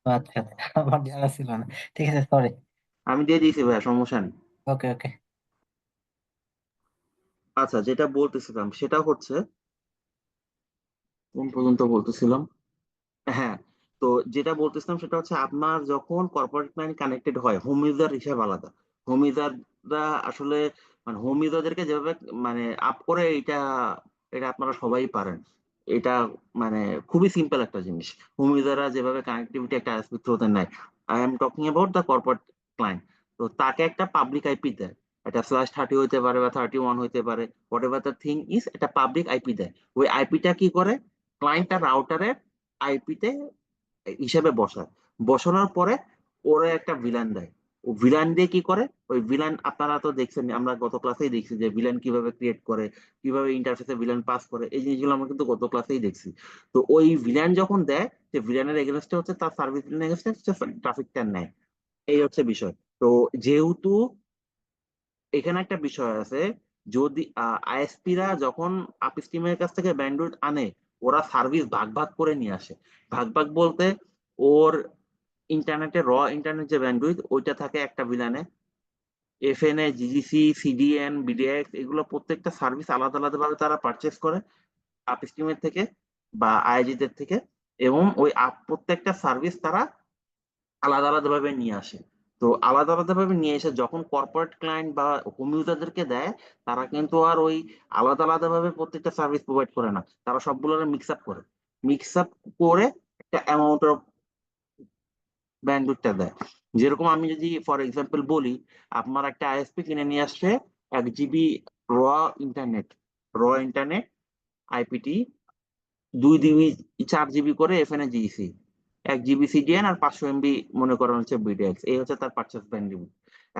আচ্ছা আচ্ছা, আমার জানা ছিল না। ঠিক আছে, সরি। আমি দিয়ে দিয়েছি ভাইয়া, সমস্যা নেই। ওকে ওকে। আচ্ছা, যেটা বলতেছিলাম সেটা হচ্ছে, কোন পর্যন্ত বলতেছিলাম, হ্যাঁ, তো যেটা বলতেছিলাম সেটা হচ্ছে আপনার যখন কর্পোরেট ক্লায়েন্ট কানেক্টেড হয়, হোম ইউজার হিসেবে আলাদা। হোম ইউজাররা আসলে, মানে হোম ইউজারদেরকে যেভাবে মানে আপ করে, এটা এটা আপনারা সবাই পারেন। এটা মানে খুবই সিম্পল একটা জিনিস। হোম ইউজাররা যেভাবে কানেক্টিভিটি একটা আইএসপি থ্রুতে নেয়, I am talking about the corporate client. তো তাকে একটা পাবলিক আইপি দেয়, এটা /30 হইতে পারে বা 31 হইতে পারে, what ever the thing is, এটা পাবলিক আইপি দেয়। ওই আইপিটা কি করে, ক্লায়েন্ট আর রাউটারের আইপিতে হিসেবে বসায়। বসানোর পরে ওরা একটা ভিলান দেয়। ও ভিলান দিয়ে কি করে, ওই ভিলান আপনারা তো দেখছেন, আমরা গত ক্লাসেই দেখছি যে ভিলান কিভাবে ক্রিয়েট করে, কিভাবে ইন্টারফেসে ভিলান পাস করে, এই জিনিসগুলো আমরা কিন্তু গত ক্লাসেই দেখছি। তো ওই ভিলান যখন দেয়, যে ভিলানের এগেনস্টে হচ্ছে তার সার্ভিস ভিলানের এগেনস্টে ট্রাফিকটা নেয়। এই হচ্ছে বিষয়। তো যেহেতু এখানে একটা বিষয় আছে, যদি আইএসপিরা যখন আপস্ট্রিমের কাছ থেকে ব্যান্ডউইথ আনে, ওরা সার্ভিস ভাগ ভাগ করে নিয়ে আসে। ভাগ ভাগ বলতে, ওর ইন্টারনেটে ইন্টারনেট যে ব্যান্ডউইথ ওইটা থাকে একটা ভিলানে, এফএনএ, জিজিসি, সিডিএন, বিডিএক্স, এগুলো প্রত্যেকটা সার্ভিস আলাদা আলাদা ভাবে তারা পারচেস করে আপস্ট্রিমের থেকে বা আইজিদের থেকে। এবং ওই প্রত্যেকটা সার্ভিস তারা আলাদা আলাদা ভাবে নিয়ে আসে। তো আলাদা আলাদা ভাবে নিয়ে এসে যখন কর্পোরেট ক্লায়েন্ট বা হোম ইউজারদেরকে দেয়, তারা কিন্তু আর ওই আলাদা আলাদা ভাবে প্রত্যেকটা সার্ভিস প্রোভাইড করে না, তারা সবগুলো মিক্স আপ করে। মিক্স আপ করে একটা অ্যামাউন্ট অফ ব্যান্ডউইথটা দেয়। যেরকম আমি যদি ফর এক্সাম্পল বলি, আপনার একটা আইএসপি কিনে নিয়ে আসছে 1 জিবি র ইন্টারনেট, র ইন্টারনেট আইপিটি, 2 জিবি, 4 জিবি করে এফএনএ জিইসি, 1 জিবি সিডিএন, আর 500 এমবি মনে করেন হচ্ছে বিডিএক্স, এই হচ্ছে তার পারচেস ব্যান্ডউইথ।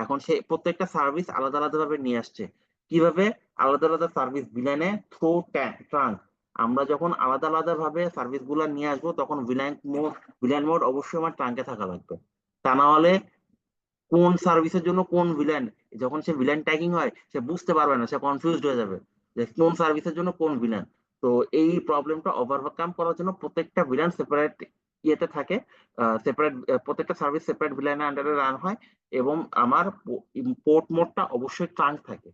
এখন সে প্রত্যেকটা সার্ভিস আলাদা আলাদা ভাবে নিয়ে আসছে। কিভাবে? আলাদা আলাদা সার্ভিস ভিলানে থ্রো ট্রাঙ্ক। আমরা যখন আলাদা আলাদা ভাবে সার্ভিস গুলা নিয়ে আসবো, তখন ভিলান মোড অবশ্যই আমার ট্রাঙ্কে থাকা লাগবে। তা না হলে কোন সার্ভিসের জন্য কোন ভিলেন, যখন সে ভিলেন ট্যাগিং হয়, সে বুঝতে পারবে না, সে কনফিউজড হয়ে যাবে যে কোন সার্ভিসের জন্য কোন ভিলেন। তো এই প্রবলেমটা ওভারকাম করার জন্য প্রত্যেকটা ভিলেন সেপারেট ইয়েতে থাকে, সেপারেট, প্রত্যেকটা সার্ভিস সেপারেট ভিলেনের আন্ডারে রান হয়। এবং আমার পোর্ট মোডটা অবশ্যই ট্রাঙ্ক থাকে।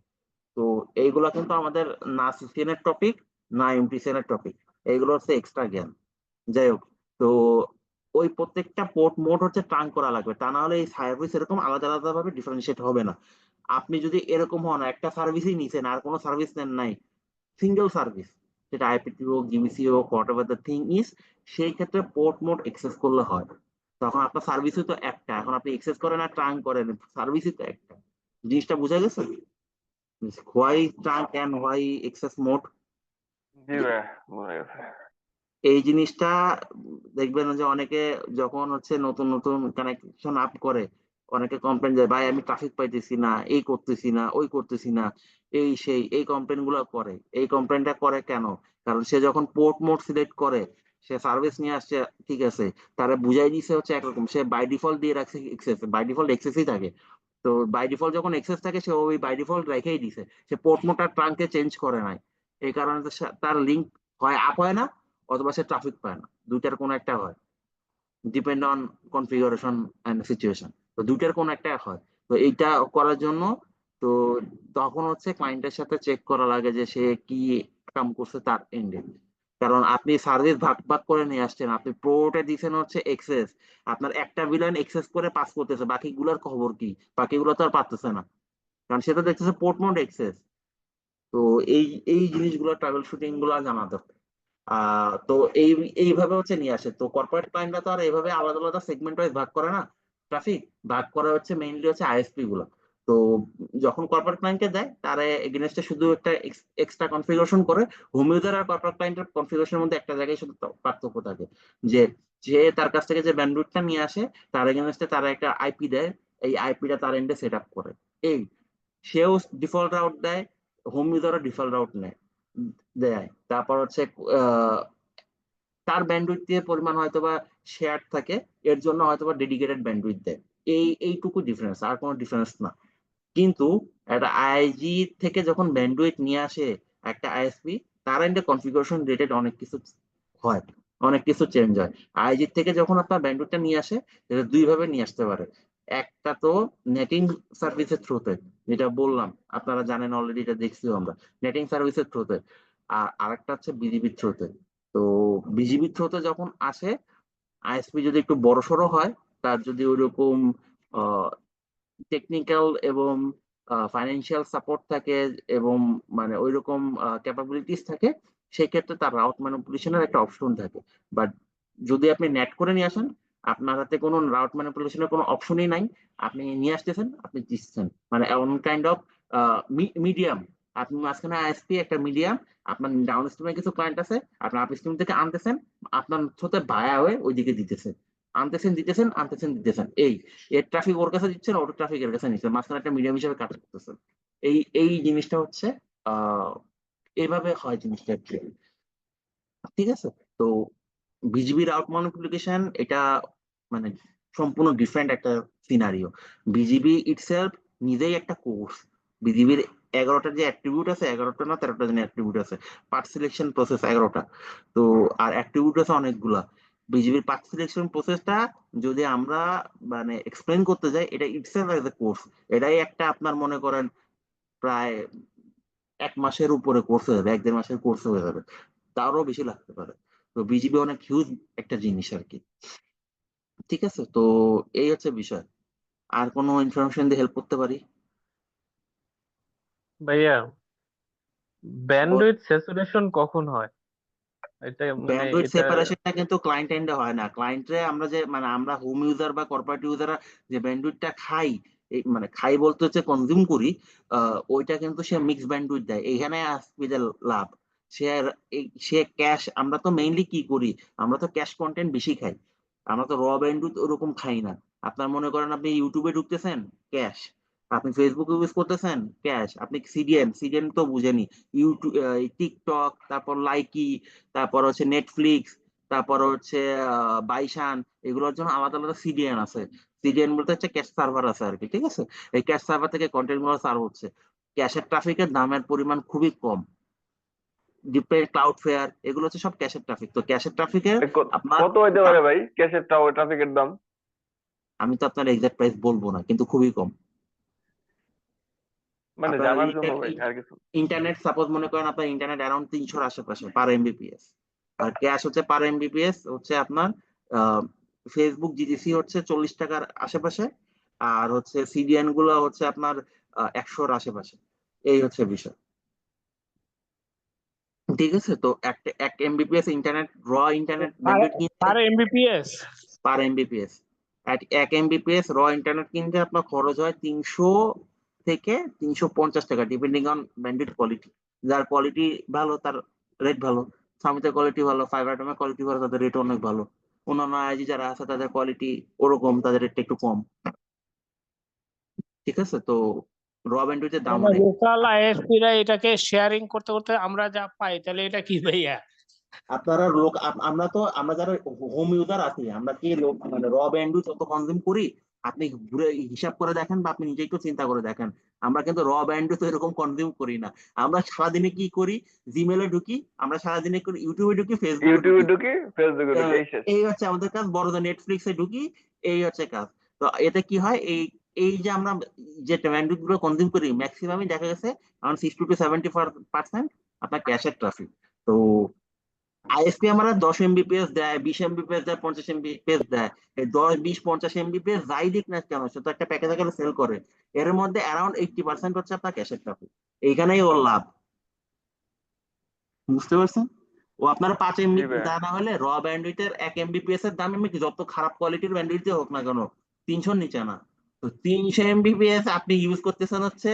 তো এইগুলা কিন্তু আমাদের না সিসিএন এর টপিক, না এমটিসিএন এর টপিক, এইগুলো হচ্ছে এক্সট্রা জ্ঞান। যাই হোক, তো ওই প্রত্যেকটা পোর্ট মোড হচ্ছে ট্রাঙ্ক করা লাগবে, তা না হলে এই সার্ভিস এরকম আলাদা আলাদা ভাবে ডিফারেন্সিয়েট হবে না। আপনি যদি এরকম হন, একটা সার্ভিসই নিছেন আর কোনো সার্ভিস নেন নাই, সিঙ্গেল সার্ভিস, সেটা আইপিটি হোক, জিবিসি হোক, what ever the thing is, সেই ক্ষেত্রে পোর্ট মোড এক্সেস করলে হয়। তখন আপনার সার্ভিসই তো একটা, এখন আপনি এক্সেস করেন আর ট্রাঙ্ক করেন, সার্ভিসই তো একটা। জিনিসটা বোঝা গেছে? Why trunk and why access mode. জি ভাইয়া, বুঝা গেছে। এই জিনিসটা দেখবেন যে অনেকে যখন হচ্ছে নতুন নতুন কানেকশন আপ করে, অনেকে কমপ্লেন যায়, ভাই আমি ট্রাফিক পাইতেছি না, এই করতেছি না, ওই করতেছি না, এই সেই এই কমপ্লেন গুলো করে। এই কমপ্লেনটা করে কেন? কারণ সে যখন পোর্ট মোড সিলেক্ট করে, সে সার্ভিস নিয়ে আসছে, ঠিক আছে, তারা বুঝাই দিছে হচ্ছে একরকম, সে বাই ডিফল্ট দিয়ে রাখছে এক্সেস, বাই ডিফল্ট এক্সেসই থাকে। তো বাই ডিফল্ট যখন এক্সেস থাকে, সে ওই বাই ডিফল্ট রেখেই দিছে, সে পোর্ট মোডটা ট্রাঙ্কে চেঞ্জ করে নাই। এই কারণে তার লিঙ্ক হয় আপ হয় না, অথবা সে ট্রাফিক পায় না, দুইটার কোনো একটা হয়, depend on configuration and situation. তো দুইটার কোনো একটা হয়। তো এইটা করার জন্য, তো তখন হচ্ছে ক্লায়েন্টের সাথে চেক করা লাগে যে সে কি কাম করছে তার এন্ডে। কারণ আপনি সার্ভিস ভাগ ভাগ করে নিয়ে আসছেন, আপনি প্রোতে দিচ্ছেন হচ্ছে এক্সেস, আপনার একটা ভিলেন এক্সেস করে পাস করতেছে, বাকিগুলোর খবর কি? বাকিগুলো তো আর পারতেছে না, কারণ সেটা দেখতেছে পোর্ট মোড এক্সেস। তো এই এই জিনিসগুলো, ট্রাভেল শুটিং গুলো জানা দরকার। তো এইভাবে হচ্ছে নিয়ে আসে। তো কর্পোরেট ক্লায়েন্টরা তো আর এইভাবে আলাদা আলাদা সেগমেন্ট ওয়াইজ ভাগ করে না ট্রাফিক, ভাগ করা হচ্ছে মেইনলি হচ্ছে আইএসপি গুলো। তো যখন কর্পোরেট ক্লায়েন্টকে দেয়, তারা এগেনস্টে শুধু একটা এক্সট্রা কনফিগারেশন করে। হোম ইউজার আর কর্পোরেট ক্লায়েন্টের কনফিগারেশনের মধ্যে একটা জায়গায় শুধু পার্থক্য থাকে, যে যে তার কাছ থেকে যে ব্যান্ডউইথটা নিয়ে আসে, তার এগেনস্টে তারা একটা আইপি দেয়, এই আইপিটা তার এন্ডে সেট আপ করে। এই সেও ডিফল্ট রাউট দেয়, হোম ইউজারও ডিফল্ট রাউট দেয়। তারপর হচ্ছে আহ, তার ব্যান্ডউইথ এর পরিমাণ হয়তোবা শেয়ার থাকে, এর জন্য হয়তোবা ডেডিকেটেড ব্যান্ডউইথ দেয়। এইটুকু ডিফারেন্স, আর কোনো ডিফারেন্স না। কিন্তু একটা আইজি থেকে যখন ব্যান্ডউইথ নিয়ে আসে একটা আইএসপি, তার এন্ডে কনফিগারেশন রিলেটেড অনেক কিছু হয়। অনেক কিছু চেঞ্জ হয়। আইজি থেকে যখন আপনার ব্যান্ডউইথটা নিয়ে আসে, এটা দুই ভাবে নিয়ে আসতে পারে। একটা তো নেটিং সার্ভিসের থ্রুতে, যেটা বললাম আপনারা জানেন অলরেডি, এটা দেখছিও আমরা, নেটিং সার্ভিসের থ্রুতে। আর আরেকটা হচ্ছে বিজিবির থ্রুতে। তো বিজিবির থ্রুতে যখন আসে, আইএসপি যদি একটু বড়সড় হয়, তার যদি ওইরকম টেকনিক্যাল এবং ফাইন্যান্সিয়াল সাপোর্ট থাকে, এবং মানে ওইরকম ক্যাপাবিলিটিস থাকে, সেক্ষেত্রে তার রাউট ম্যানিপুলেশনের একটা অপশন থাকে। বাট যদি আপনি নেট করে নিয়ে আসেন, আপনার হাতে কোনো রাউট ম্যানিপুলেশনের কোনো অপশনই নাই, আপনি নিয়ে আসতেছেন, আপনি দিচ্ছেন, মানে এমন কাইন্ড অফ মিডিয়াম। আপনি মাঝখানে আইএসপি একটা মিডিয়াম, আপনার ডাউন স্ট্রিমে কিছু ক্লায়েন্ট আছে, আপনি আপ স্ট্রিম থেকে আনতেছেন, আপনার সাথে বায়া হয়ে ওইদিকে দিতেছেন, আনতেছেন দিতেছেন, আনতেছেন দিতেছেন, এই এর ট্রাফিক ওর কাছে দিচ্ছেন, ওর ট্রাফিক এর কাছে নিচ্ছেন, মাঝখানে একটা মিডিয়াম হিসেবে কাজ করতেছেন। এই জিনিসটা হচ্ছে আহ এইভাবে হয় জিনিসটা actually। ঠিক আছে? তো বিজিবির আউট ম্যানিপুলেশন এটা মানে সম্পূর্ণ ডিফারেন্ট একটা সিনারিও। বিজিবি ইটসেলফ নিজেই একটা কোর্স। বিজিবির 11টা যে অ্যাট্রিবিউট আছে, 11টা না 13টা যেন অ্যাট্রিবিউট আছে, পার্ট সিলেকশন প্রসেস 11টা। তো আর অ্যাট্রিবিউট আছে অনেকগুলা। বিজিবির পার্ট সিলেকশন প্রসেসটা যদি আমরা মানে এক্সপ্লেন করতে যাই, এটা ইটসেলফ এজ এ কোর্স। এটাই একটা আপনার মনে করেন প্রায় 1 মাসের উপরে কোর্স হয়ে যাবে, 1-1.5 মাসের কোর্স হয়ে যাবে, তারও বেশি লাগতে পারে। তো বিজিবি অনেক হিউজ একটা জিনিস আর কি। ঠিক আছে? তো এই হচ্ছে বিষয়। আর কোনো ইনফরমেশন দিয়ে হেল্প করতে পারি? ভাইয়া, বল। ব্যান্ডউইথ স্যাচুরেশন কখন হয়? এটা মানে ব্যান্ডউইথ এটা সেপারেশনটা কিন্তু ক্লায়েন্ট এন্ডে হয় না। ক্লায়েন্টরে আমরা যে মানে আমরা হোম ইউজার বা কর্পোরেট ইউজাররা যে ব্যান্ডউইথটা খাই, এই মানে খাই বলতে হচ্ছে কনজিউম করি, ওইটা কিন্তু সে মিক্স ব্যান্ডউইথ দেয়। এখানে আসবে যে লাভ। সে সে ক্যাশ, আমরা তো মেইনলি কি করি, আমরা তো ক্যাশ কন্টেন্ট বেশি খাই, আমরা তো র ব্যান্ডউইথ ওরকম খাই না। আপনার মনে করেন আপনি ইউটিউবে ঢুকতেছেন, ক্যাশ। আপনি ফেসবুক ইউজ করতেছেন, ক্যাশ। আপনি সিডিএন, সিডিএন তো বুঝেনি, ইউটিউব, টিকটক, তারপর লাইকি, তারপর হচ্ছে নেটফ্লিক্স, তারপর হচ্ছে বাইশান, এগুলোর জন্য আলাদা আলাদা সিডিএন আছে। সিডিএন বলতে হচ্ছে ক্যাশ সার্ভার আছে আর কি। ঠিক আছে? এই ক্যাশ সার্ভার থেকে কন্টেন্ট গুলো সার্ভ হচ্ছে। ক্যাশের ট্রাফিকের দামের পরিমাণ খুবই কম। ডিপেন্ড ক্লাউড ফেয়ার, এগুলো হচ্ছে সব ক্যাশের ট্রাফিক। তো ক্যাশের ট্রাফিকের আপনার কত হইতে পারে ভাই ক্যাশের ট্রাফিকের দাম? আমি তো আপনার এক্সাক্ট প্রাইস বলবো না, কিন্তু খুবই কম। মানে আপনার জানার জন্য ভাই, আর কিছু। ইন্টারনেট সাপোজ মনে করেন আপনার ইন্টারনেট অ্যারাউন্ড 300-র আশেপাশে পার এমবিপিএস। আর ক্যাশ হচ্ছে পার এমবিপিএস হচ্ছে আপনার ফেসবুক জিটিসি হচ্ছে 40 টাকার আশেপাশে। আর হচ্ছে সিডিএন গুলো হচ্ছে আপনার 100-র আশেপাশে। এই হচ্ছে বিষয়। ঠিক আছে? তো এক এমবিপিএস ইন্টারনেট, ইন্টারনেট পার ব্যান্ডউইথ কিনতে, পার এমবিপিএস। পার এমবিপিএস, এক এমবিপিএস ইন্টারনেট কিনতে আপনার খরচ হয় 300 থেকে 350 টাকা, ডিপেন্ডিং অন ব্যান্ডউইথ কোয়ালিটি। যার কোয়ালিটি ভালো তার রেট ভালো। সামিতের কোয়ালিটি ভালো, ফাইবার আইটেমের কোয়ালিটি ভালো, তাদের রেট অনেক ভালো। অন্যান্য আইজি যারা আছে তাদের কোয়ালিটি ওরকম, তাদের রেটটা একটু কম। ঠিক আছে? তো ব্যান্ডউইথের দাম অনেক। লোকাল আইএসপিরা এটাকে শেয়ারিং করতে করতে আমরা যা পাই, তাহলে এটা কি ভাইয়া? আপনারা লোক আমরা যারা হোম ইউজার আছি, আমরা কি লোক মানে ব্যান্ডউইথ যত কনজিউম করি, আপনি ঘুরে হিসাব করে দেখেন বা আপনি নিজে একটু চিন্তা করে দেখেন। আমরা কিন্তু ব্যান্ডউইথ এরকম কনজিউম করি না। আমরা সারাদিনে কি করি, জিমেলে ঢুকি, আমরা সারাদিনে করি ইউটিউবে ঢুকি, ফেসবুকে ইউটিউবে ঢুকি। ঢুকি, ফেসবুকে ঢুকি, এই শেষ। এই হচ্ছে আমাদের কাজ। বড় নেটফ্লিক্সে ঢুকি, এই হচ্ছে কাজ। তো এতে কি হয়, এই এই যে আমরা যে ব্যান্ডউইথ গুলো কনজিউম করি, ম্যাক্সিমামই দেখা গেছে আরাউন্ড 60-70% আপনার ক্যাশের ট্রাফিক। তো আইএসপি আমরা 10 এমবিপিএস দেয়, 20 এমবিপিএস দেয়, 50 এমবিপিএস দেয়। এই 10, 20, 50 এমবিপিএস যাই দিক না কেন, সে তো একটা প্যাকেজ আকারে সেল করে। এর মধ্যে অ্যারাউন্ড 80% হচ্ছে আপনার ক্যাশের ট্রাফিক। এইখানেই ওর লাভ। বুঝতে পারছেন? ও আপনার 5 এমবি জি ভাই। তা না হলে ব্যান্ডউইথের 1 এমবিপিএস এর দাম এমনি যত খারাপ কোয়ালিটির ব্যান্ডউইথ হোক না কেন, 300-র নিচে না। তো 300 এমবিপিএস আপনি ইউজ করতেছেন হচ্ছে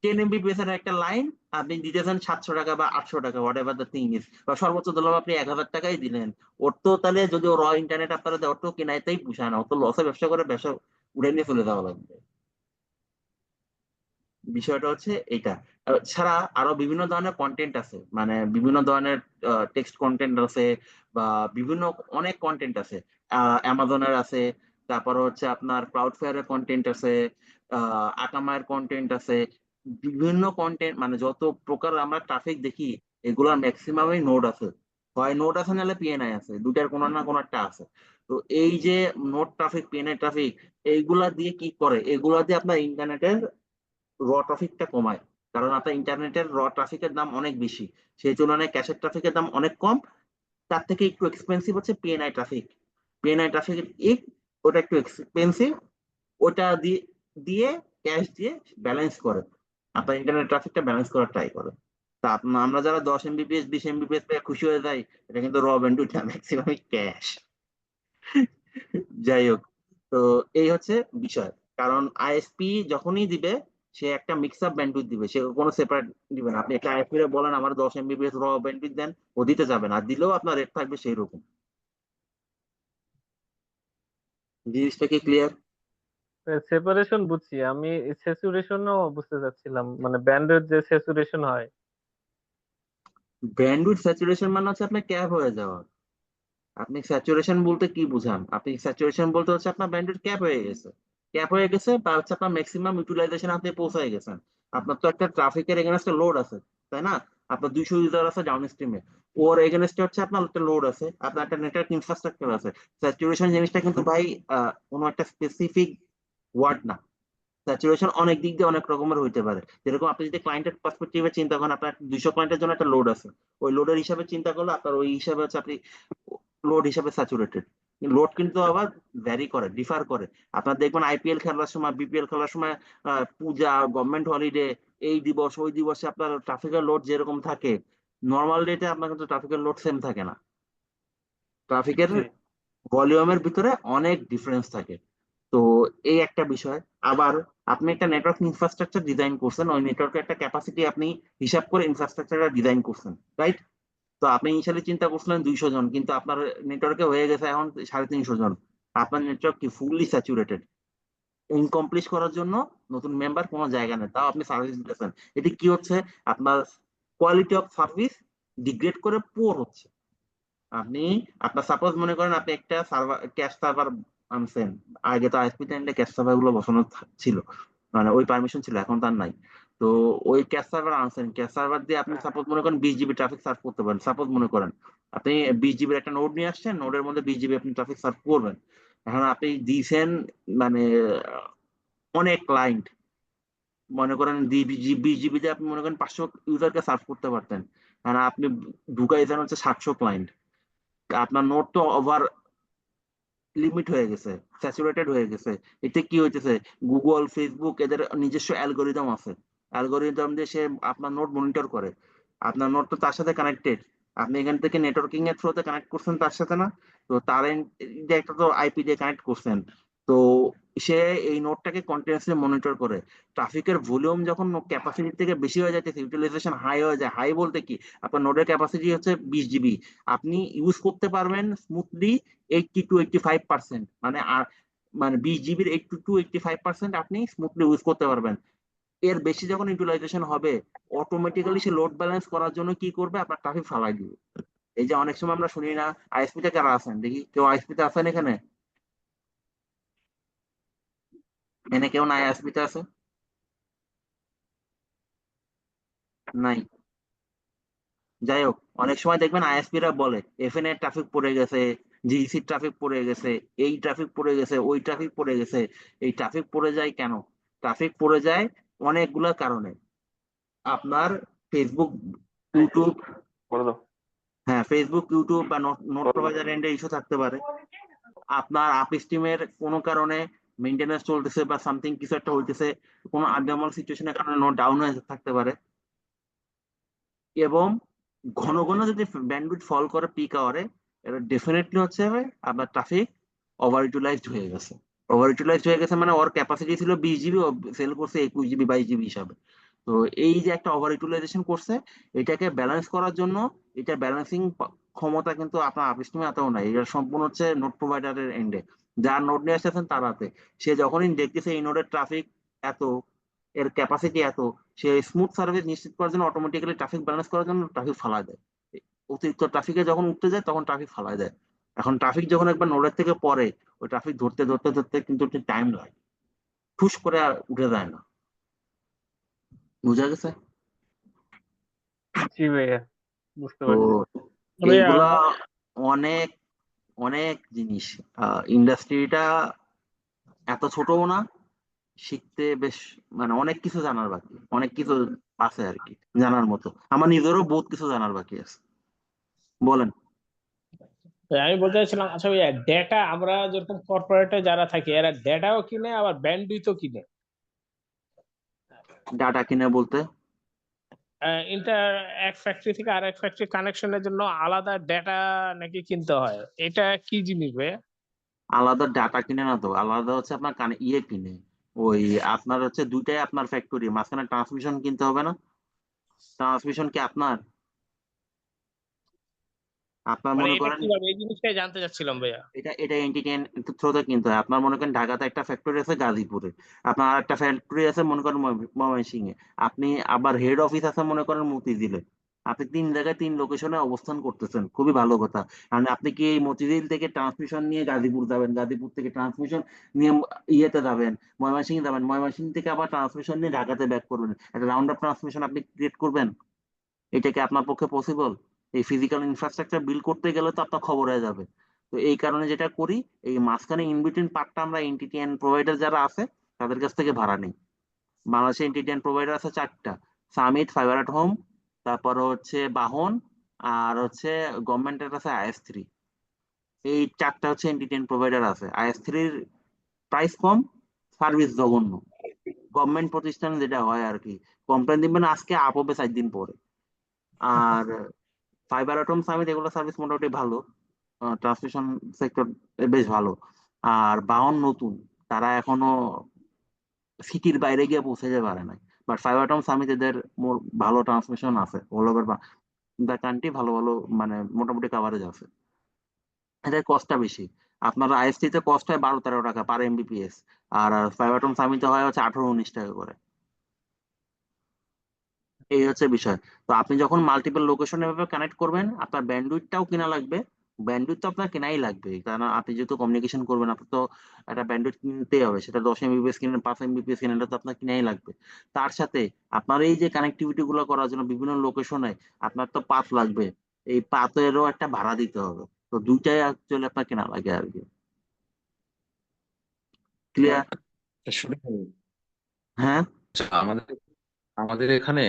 10 এমবিপিএস এর একটা লাইন, আপনি দিতেছেন 700 টাকা বা 800 টাকা, what ever the thing is, বা সর্বোচ্চ ধরলাম আপনি 1000 টাকাই দিলেন। ওর তো তাহলে যদি ও ইন্টারনেট আপনারা দেয়, ওর তো কেনাইতেই পুষায় না, ও তো লসে ব্যবসা করে, ব্যবসা উঠে নিয়ে চলে যাওয়া লাগবে। বিষয়টা হচ্ছে এটা। ছাড়া আরো বিভিন্ন ধরনের কন্টেন্ট আছে, মানে বিভিন্ন ধরনের টেক্সট কন্টেন্ট আছে, বা বিভিন্ন অনেক কন্টেন্ট আছে। অ্যামাজনের আছে, তারপর হচ্ছে আপনার ক্লাউডফেয়ারের কন্টেন্ট আছে, আকামায়ের কন্টেন্ট আছে। বিভিন্ন কন্টেন্ট মানে যত প্রকার আমরা ট্রাফিক দেখি, এগুলোর ম্যাক্সিমামই নোড আছে। হয় নোড আছে নাহলে পিএনআই আছে, দুটার কোনো না কোনো একটা আছে। তো এই যে নোড ট্রাফিক, পিএনআই ট্রাফিক, এইগুলা দিয়ে কি করে, এগুলা দিয়ে আপনার ইন্টারনেটের র ট্রাফিকটা কমায়। কারণ আপনার ইন্টারনেটের র ট্রাফিকের দাম অনেক বেশি, সেই তুলনায় ক্যাশের ট্রাফিকের দাম অনেক কম। তার থেকে একটু এক্সপেন্সিভ হচ্ছে পিএনআই ট্রাফিক। পিএনআই ট্রাফিক ওটা একটু এক্সপেন্সিভ, ওটা দিয়ে দিয়ে ক্যাশ দিয়ে ব্যালেন্স করে আপনার ইন্টারনেট ট্রাফিকটা ব্যালেন্স করার ট্রাই করে। তা আমরা যারা 10 MBps 20 MBps পেয়ে খুশি হয়ে যাই, এটা কিন্তু র ব্যান্ডউইথ না, ম্যাক্সিমাম ক্যাশ। যাই হোক, তো এই হচ্ছে বিষয়। কারণ আইএসপি যখনই দিবে, সে একটা মিক্স আপ ব্যান্ডউইথ দিবে, সে কোনো সেপারেট দিবে না। আপনি একটা আইএসপি রে বলেন আমার 10 MBps র ব্যান্ডউইথ দেন, ও দিতে যাবে না, আর দিলেও আপনার রেট থাকবে সেই রকম। জিনিসটা কি ক্লিয়ার? সেপারেশন বুঝছি, আমি স্যাচুরেশনও বুঝতে চাচ্ছিলাম, মানে ব্যান্ডের যে স্যাচুরেশন হয়। ব্যান্ডউইথ স্যাচুরেশন মানে হচ্ছে আপনার ক্যাপ হয়ে যাওয়া। আপনি স্যাচুরেশন বলতে কি বুঝান? আপনি স্যাচুরেশন বলতে হচ্ছে আপনার ব্যান্ডউইথ ক্যাপ হয়ে গেছে, ক্যাপ হয়ে গেছে বা হচ্ছে আপনার ম্যাক্সিমাম ইউটিলাইজেশন আপনি পৌঁছায় গেছেন। আপনার তো একটা ট্রাফিকের এগেনস্টে লোড আছে, তাই না? আপনার 200 ইউজার আছে ডাউন স্ট্রিমে, ওর এগেনস্টে হচ্ছে আপনার একটা লোড আছে, আপনার একটা নেটওয়ার্ক ইনফ্রাস্ট্রাকচার আছে। স্যাচুরেশন জিনিসটা কিন্তু ভাই কোনো একটা স্পেসিফিক ওয়ার্ড না। স্যাচুরেশন অনেক দিক দিয়ে অনেক রকমের হইতে পারে। যেরকম আপনি যদি ক্লায়েন্টের পার্সপেক্টিভে চিন্তা করেন, আপনার 200 ক্লায়েন্টের জন্য একটা লোড আছে, ওই লোডের হিসাবে চিন্তা করলে আপনার ওই হিসাবে হচ্ছে আপনি লোড হিসাবে স্যাচুরেটেড। লোড কিন্তু আবার ভ্যারি করে, ডিফার করে। আপনার দেখবেন আইপিএল খেলার সময়, বিপিএল খেলার সময়, পূজা, গভর্নমেন্ট হলিডে, এই দিবস ওই দিবসে আপনার ট্রাফিকের লোড যেরকম থাকে, নর্মাল ডেতে আপনার কিন্তু ট্রাফিকের লোড সেম থাকে না। ট্রাফিকের জি। ভলিউমের ভিতরে অনেক ডিফারেন্স থাকে। তো এই একটা বিষয়। আবার আপনি একটা নেটওয়ার্ক ইনফ্রাস্ট্রাকচার ডিজাইন করছেন, ওই নেটওয়ার্কের একটা ক্যাপাসিটি আপনি হিসাব করে ইনফ্রাস্ট্রাকচারটা ডিজাইন করছেন, রাইট? তো আপনি ইনিশিয়ালি চিন্তা করছিলেন 200 জন, কিন্তু আপনার নেটওয়ার্কে হয়ে গেছে এখন 350 জন। আপনার নেটওয়ার্ক কি ফুললি স্যাচুরেটেড? ইনকমপ্লিট করার জন্য নতুন মেম্বার কোনো জায়গা নেই, তাও আপনি সার্ভিস দিতেছেন। এটি কি হচ্ছে? আপনার কোয়ালিটি অফ সার্ভিস ডিগ্রেড করে পুয়ার হচ্ছে। আপনি আপনার সাপোজ মনে করেন আপনি একটা সার্ভার, ক্যাশ সার্ভার আনছেন। আগে তো আইএসপি টাইমে ক্যাশ সার্ভার গুলো বসানো ছিল, মানে ওই পারমিশন ছিল, এখন তার নাই। তো ওই ক্যাশ সার্ভার আনছেন, ক্যাশ সার্ভার দিয়ে আপনি সাপোজ মনে করেন 20 GB ট্রাফিক সার্ভ করতে পারেন। সাপোজ মনে করেন আপনি 20 GB একটা নোড নিয়ে আসছেন, নোডের মধ্যে 20 GB আপনি ট্রাফিক সার্ভ করবেন। এখন আপনি দিয়েছেন মানে অনেক ক্লায়েন্ট, মনে করেন 20 GB আপনি মনে করেন 500 ইউজারকে সার্ভ করতে পারতেন। মানে আপনি ঢুকাইছেন হচ্ছে 700 ক্লায়েন্ট। আপনার নোট তো ওভার লিমিট হয়ে গেছে, স্যাচুরেটেড হয়ে গেছে। এতে কি হইতেছে, গুগল, ফেসবুক এদের নিজস্ব অ্যালগোরিদম আছে, অ্যালগোরিদম দিয়ে সে আপনার নোট মনিটর করে। আপনার নোট তো তার সাথে কানেক্টেড, আপনি এখান থেকে নেটওয়ার্কিং এর থ্রুতে কানেক্ট করছেন তার সাথে না? তো তার একটা তো আইপি দিয়ে কানেক্ট করছেন। তো সে এই নোটটাকে কন্টিনিউয়াসলি মনিটর করে। ট্রাফিকের ভলিউম যখন ক্যাপাসিটি থেকে বেশি হয়ে যাচ্ছে, ইউটিলাইজেশন হাই হয়ে যায়, হাই বলতে কি, আপনার নোডের ক্যাপাসিটি হচ্ছে 20 GB, আপনি ইউজ করতে পারবেন স্মুথলি 80 to 85%, মানে মানে 20 GB 80 to 85% আপনি স্মুথলি ইউজ করতে পারবেন। এর বেশি যখন ইউটিলাইজেশন হবে, অটোমেটিক্যালি সে লোড ব্যালেন্স করার জন্য কি করবে, আপনার ট্রাফিক ফালাই দিবে। এই যে অনেক সময় আমরা শুনি না, আইএসপি তে কারা আছেন দেখি, কেউ আইএসপি তে আছেন এখানে? এনে কেউ নাই আইএসপি তে আছে? নাই। যাই হোক, অনেক সময় দেখবেন আইএসপি রা বলে এফএন এর ট্রাফিক পড়ে গেছে, জিইসি ট্রাফিক পড়ে গেছে, এই ট্রাফিক পড়ে গেছে, ওই ট্রাফিক পড়ে গেছে। এই ট্রাফিক পড়ে যায় কেন? ট্রাফিক পড়ে যায় অনেকগুলো কারণে। আপনার ফেসবুক, ইউটিউব, করে দাও। হ্যাঁ ফেসবুক, ইউটিউব বা নোট প্রোভাইডার এন্ডে ইস্যু থাকতে পারে। আপনার আপ স্ট্রিমের কোনো কারণে মেইনটেনেন্স চলতেছে বা সামথিং কিছু একটা হইতেছে, কোনো আবনর্মাল সিচুয়েশনের কারণে নোট ডাউন হয়ে থাকতে পারে। এবং ঘন ঘন যদি ব্যান্ডউইথ ফল করে পিক আওয়ারে, এটা ডেফিনেটলি হচ্ছে আপনার ট্রাফিক ওভার ইউটিলাইজড হয়ে গেছে। ওভার ইউটিলাইজড হয়ে গেছে মানে ওর ক্যাপাসিটি ছিল 20 GB, ও সেল করছে 21 GB 22 GB হিসাবে। তো এই যে একটা ওভার ইউটিলাইজেশন করছে, এটাকে ব্যালেন্স করার জন্য, এটা ব্যালেন্সিং ক্ষমতা কিন্তু আপনার আপস্ট্রিমে এতও নাই, এটা সম্পূর্ণ হচ্ছে নোট প্রোভাইডারের এন্ডে। যার নোট নিয়ে আসতেছেন তার হাতে। সে যখনই দেখতেছে এই নোডের ট্রাফিক এত, এর ক্যাপাসিটি এত, সে স্মুথ সার্ভিস নিশ্চিত করার জন্য অটোমেটিক্যালি ট্রাফিক ব্যালেন্স করার জন্য ট্রাফিক ফালায় দেয়। অতিরিক্ত ট্রাফিকে যখন উঠতে যায় তখন ট্রাফিক ফালায় দেয়। এখন ট্রাফিক যখন একবার নোডের থেকে পরে, ওই ট্রাফিক ধরতে ধরতে ধরতে কিন্তু একটু টাইম লাগে, ঠুস করে আর উঠে যায় না। বুঝা গেছে? জি ভাইয়া, বুঝতে তো পারছি। ভাইয়া এইগুলা অনেক অনেক জিনিস। ইন্ডাস্ট্রিটা এত ছোটও না, শিখতে বেশ মানে অনেক কিছু জানার বাকি, অনেক কিছু আছে আর কি জানার মতো। আমার নিজেরও বহুত কিছু জানার বাকি আছে। বলেন। আমি বলতে চাইছিলাম, আচ্ছা ভাইয়া, ডেটা আমরা যেরকম কর্পোরেটে যারা থাকি এরা ডেটাও কিনে আবার ব্যান্ডউইথও কিনে। ডাটা কিনে বলতে? ইন্টার এক ফ্যাক্টরি থেকে আর এক ফ্যাক্টরি কানেকশনের জন্য আলাদা ডেটা নাকি কিনতে হয়, এটা কি জিনিস ভাইয়া? আলাদা ডাটা কিনে না তো, আলাদা হচ্ছে আপনার কানে ইয়ে কিনে। ওই আপনার হচ্ছে দুইটাই আপনার ফ্যাক্টরি, মাঝখানে ট্রান্সমিশন কিনতে হবে না? ট্রান্সমিশন কি আপনার? আপনার মানে মনে এটা করেন কিভাবে, এই জিনিসটাই জানতে চাচ্ছিলাম ভাইয়া। এটা এটা এন্টিটেন থ্রোতে কিনতে হয়। আপনার মনে করেন ঢাকাতে একটা ফ্যাক্টরি আছে, গাজীপুরে আপনার আর একটা ফ্যাক্টরি আছে মনে করেন ময়মনসিংহে, আপনি আবার হেড অফিস আছে মনে করেন মতিঝিলে। আপনি তিন জায়গায় তিন লোকেশনে অবস্থান করতেছেন, খুবই ভালো কথা। কারণ আপনি কি এই মতিঝিল থেকে ট্রান্সমিশন নিয়ে গাজীপুর যাবেন, গাজীপুর থেকে ট্রান্সমিশন নিয়ে ইয়েতে যাবেন, ময়মনসিংহে যাবেন, ময়মনসিংহ থেকে আবার ট্রান্সমিশন নিয়ে ঢাকাতে ব্যাক করবেন, একটা রাউন্ড অফ ট্রান্সমিশন আপনি ক্রিয়েট করবেন? এটা কি আপনার পক্ষে পসিবল? এই ফিজিক্যাল ইনফ্রাস্ট্রাকচার বিল্ড করতে গেলে তো আপনার খবর হয়ে যাবে। তো এই কারণে যেটা করি, এই মাঝখানে ইনবিটুইন পার্টটা আমরা এনটিটিএন প্রোভাইডার যারা আছে তাদের কাছ থেকে ভাড়া নিই। বাংলাদেশে এনটিটিএন প্রোভাইডার আছে চারটা: সামিট, ফাইবার এট হোম, তারপরে হচ্ছে বাহন, আর হচ্ছে গভর্নমেন্টের কাছে IS3। এই চারটা হচ্ছে এনটিটিএন প্রোভাইডার আছে। IS3-র প্রাইস কম, সার্ভিস জঘন্য। গভর্নমেন্ট প্রতিষ্ঠানে যেটা হয় আর কি, কমপ্লেন দিবেন আজকে, আপ হবে 4 দিন পরে। আর ফাইবার অ্যাটম, সামিট এগুলো সার্ভিস মোটামুটি ভালো, ট্রান্সমিশন সেক্টর বেশ ভালো। আর বাহন নতুন, তারা এখনো সিটির বাইরে গিয়ে পৌঁছাতে পারে নাই। বাট ফাইবার অ্যাটম, সামিট এদের ভালো ট্রান্সমিশন আছে অল ওভার দ্য কান্ট্রি, ভালো ভালো মানে মোটামুটি কাভারেজ আছে। এদের কস্টটা বেশি। আপনার IST তে কস্ট হয় 12-13 টাকা পার MBPS, আর ফাইবার অ্যাটম সামিটে হয় হচ্ছে 18-19 টাকা করে। এই হচ্ছে বিষয়। তো আপনি যখন মাল্টিপল লোকেশন এভাবে কানেক্ট করবেন, আপনার ব্যান্ডউইথটাও কিনা লাগবে। ব্যান্ডউইথ তো আপনার কেনাই লাগবে, কারণ আপনি যেহেতু কমিউনিকেশন করবেন, আপনার তো একটা ব্যান্ডউইথ কিনতেই হবে। সেটা 10 MBPS কিনেন, 5 MBPS কিনেন, এটা তো আপনার কিনাই লাগবে। তার সাথে আপনার এই যে কানেক্টিভিটি গুলো করার জন্য বিভিন্ন লোকেশনে আপনার তো পাথ লাগবে। এই পাথেরও একটা ভাড়া দিতে হবে। তো দুইটাই অ্যাকচুয়ালি আপনার কেনা লাগে আর কি। ক্লিয়ার? আসলে হ্যাঁ। আমাদের আমাদের এখানে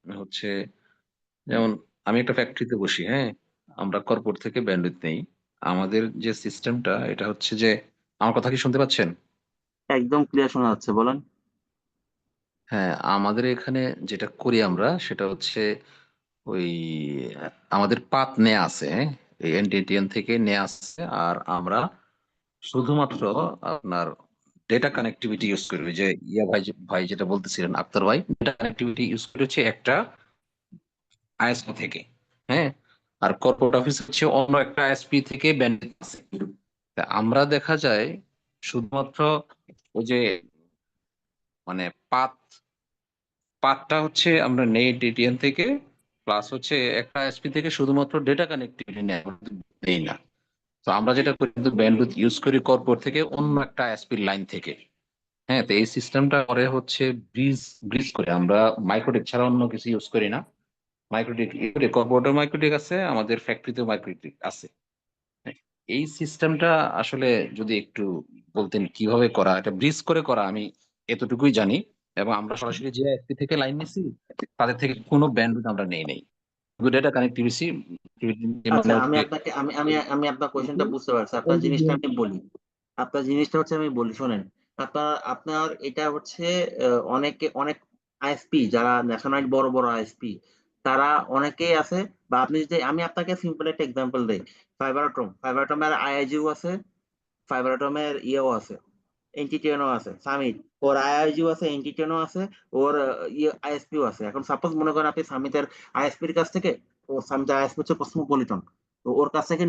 হচ্ছে, যেমন আমি একটা ফ্যাক্টরিতে বসি, হ্যাঁ, আমরা কর্পোরেট থেকে ব্যান্ডউইথ নেই। আমাদের যে সিস্টেমটা এটা হচ্ছে যে, আমার কথা কি শুনতে পাচ্ছেন? একদম ক্লিয়ার শোনা যাচ্ছে, বলেন। হ্যাঁ, আমাদের এখানে যেটা করি আমরা সেটা হচ্ছে ওই আমাদের পাত নেয়া আছে, হ্যাঁ, এই এনটিটিএন থেকে নেয়া আছে। আর আমরা শুধুমাত্র আপনার ডেটা কানেক্টিভিটি ইউজ করি। ওই যে ভাই যেটা বলতেছিলেন, আক্তার ভাই, ডেটা কানেক্টিভিটি ইউজ করে হচ্ছে একটা আইএসপি থেকে, হ্যাঁ। আর কর্পোরেট অফিস হচ্ছে অন্য একটা আইএসপি থেকে ব্যান্ড আছে। তা আমরা দেখা যায় শুধুমাত্র ওই যে মানে পাত পাতটা হচ্ছে আমরা নেই ডিটিএন থেকে, প্লাস হচ্ছে একটা আইএসপি থেকে শুধুমাত্র ডেটা কানেক্টিভিটি নেই না। তো আমরা যেটা করি, কিন্তু ব্যান্ডউইথ ইউজ করি কর্পোরেট থেকে অন্য একটা আইএসপির লাইন থেকে। হ্যাঁ, তো এই সিস্টেমটা পরে হচ্ছে ব্রিজ ব্রিজ করে আমরা মাইক্রোটেক ছাড়া অন্য কিছু ইউজ করি না। মাইক্রোটেক কর্পোরেটর মাইক্রোটেক আছে, আমাদের ফ্যাক্টরিতেও মাইক্রোটেক আছে। হ্যাঁ, এই সিস্টেমটা আসলে যদি একটু বলতেন কিভাবে করা, এটা ব্রিজ করে করা, আমি এতটুকুই জানি। এবং আমরা সরাসরি যে আইএসপি থেকে লাইন নিছি তাদের থেকে কোনো ব্যান্ডউইথ আমরা নেই নাই, শুধু ডেটা কানেক্টিভিটি আচ্ছা, মানে আমি হচ্ছে। আপনাকে আমি আমি আমি আপনার কোয়েশ্চেনটা বুঝতে পারছি। আপনার জিনিসটা আমি বলি। আপনার জিনিসটা হচ্ছে আমি বলি, শোনেন। আপনার আপনার এটা হচ্ছে অনেকে অনেক ISP যারা ন্যাশনাল বড় বড় ISP, তারা অনেকেই আছে। বা আপনি যদি আমি আপনাকে সিম্পল একটা এক্সাম্পল দেই, ফাইবার অ্যাটমের IIGও আছে, ফাইবার অ্যাটমের ইয়েও আছে, এনটিটিএনও আছে, সামিট। ওর IIGও আছে, এনটিটিএনও আছে, ওর ইয়ে ISPও আছে। এখন সাপোজ মনে করেন আপনি সামিটের ISPর কাছ থেকে, ওর সামিটের ISP হচ্ছে কসমোপলিটন, তো ওর কাছ থেকে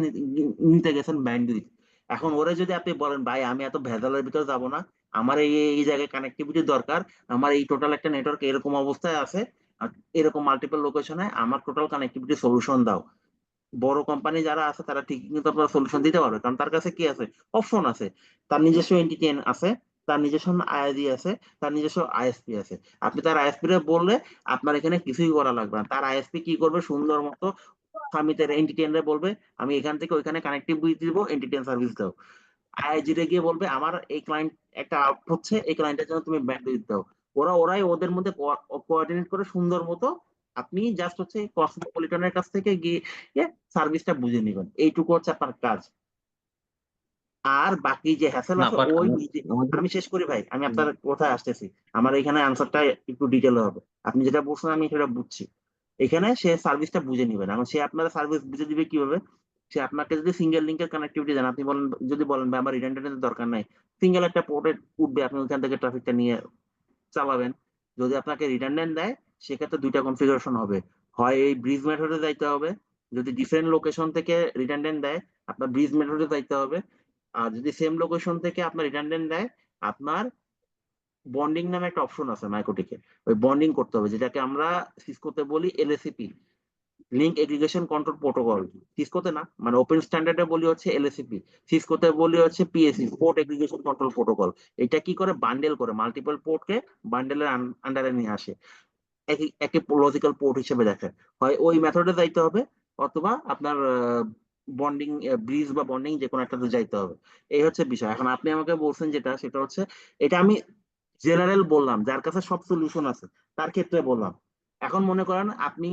নিতে গেছেন ব্যান্ডউইথ। এখন ওরে যদি আপনি বলেন, ভাই আমি এত ভেজালের ভিতরে যাব না, আমার এই এই জায়গায় কানেক্টিভিটি দরকার, আমার এই টোটাল একটা নেটওয়ার্ক এরকম অবস্থায় আছে, আর এরকম মাল্টিপল লোকেশনে আমার টোটাল কানেক্টিভিটি সলিউশন দাও। বড় কোম্পানি যারা আছে তারা ঠিকই কিন্তু আপনার সলিউশন দিতে পারবে, কারণ তার কাছে কি আছে, অপশন আছে। তার নিজস্ব এনটিটিএন আছে, তার নিজস্ব আইআইজি আছে, তার নিজস্ব ISP আছে। আপনি তার ISP রে বললে আপনার এখানে কিছুই করা লাগবে না। তার ISP কি করবে, সুন্দর মতো সামিটের এনটিটিএন রে বলবে আমি এখান থেকে ওইখানে কানেক্টিভিটি দিব, এনটিটিএন সার্ভিস দাও। আইআইজি রে গিয়ে বলবে আমার এই ক্লায়েন্ট একটা আউট হচ্ছে, এই ক্লায়েন্টের জন্য তুমি ব্যান্ডউইথ দাও। ওরাই ওদের মধ্যে কোঅর্ডিনেট করে সুন্দর মতো আপনি জাস্ট হচ্ছে কসমোপলিটনের কাছ থেকে গিয়ে সার্ভিসটা বুঝে নেবেন। এইটুকু হচ্ছে আপনার কাজ। আর বাকি যে হ্যাসেল না আছে বাট ওই নিজে। আমাদের আমি শেষ করি ভাই, আমি আপনার কোথায় আসতেছি। আমার এখানে আনসারটা একটু ডিটেল হবে। আপনি যেটা বলছেন আমি সেটা বুঝছি। এখানে সে সার্ভিসটা বুঝে নিবেন। এখন সে আপনার সার্ভিস বুঝে দিবে কিভাবে? সে আপনাকে যদি সিঙ্গেল লিঙ্কের কানেক্টিভিটি দেন, আপনি বলেন, যদি বলেন ভাই আমার রিডান্ডেন্টের দরকার নাই, সিঙ্গেল একটা পোর্টে উঠবে, আপনি ওইখান থেকে ট্রাফিকটা নিয়ে চালাবেন। যদি আপনাকে রিডান্ডেন্ট দেয়, সেক্ষেত্রে দুইটা কনফিগারেশন হবে। হয় এই ব্রিজ মেথডে যাইতে হবে, যদি ডিফারেন্ট লোকেশন থেকে রিডান্ডেন্ট দেয় আপনার ব্রিজ মেথডে যাইতে হবে। আর যদি সেম লোকেশন থেকে আপনার রিডান্ডেন্ট দেয়, আপনার বন্ডিং নামে একটা অপশন আছে মাইক্রোটিকে, ওই বন্ডিং করতে হবে, যেটাকে আমরা সিসকোতে বলি এলএসিপি, লিঙ্ক এগ্রিগেশন কন্ট্রোল প্রোটোকল। সিসকোতে না, মানে ওপেন স্ট্যান্ডার্ডে বলি হচ্ছে এলএসিপি, সিসকোতে বলি হচ্ছে PAC, port aggregation control protocol. এটা কি করে? বান্ডেল করে মাল্টিপল পোর্টকে বান্ডেলের আন্ডারে নিয়ে আসে, একই লজিক্যাল পোর্ট হিসেবে দেখে। হয় ওই মেথডে যাইতে হবে, অথবা আপনার বন্ডিং ব্রিজ বা বন্ডিং যে কোনো একটাতে যাইতে হবে। এই হচ্ছে বিষয়। এখন আপনি আমাকে বলছেন যেটা, সেটা হচ্ছে এটা আমি জেনারেল বললাম, যার কাছে সব সলিউশন আছে তার ক্ষেত্রে বললাম। এখন মনে করেন আপনি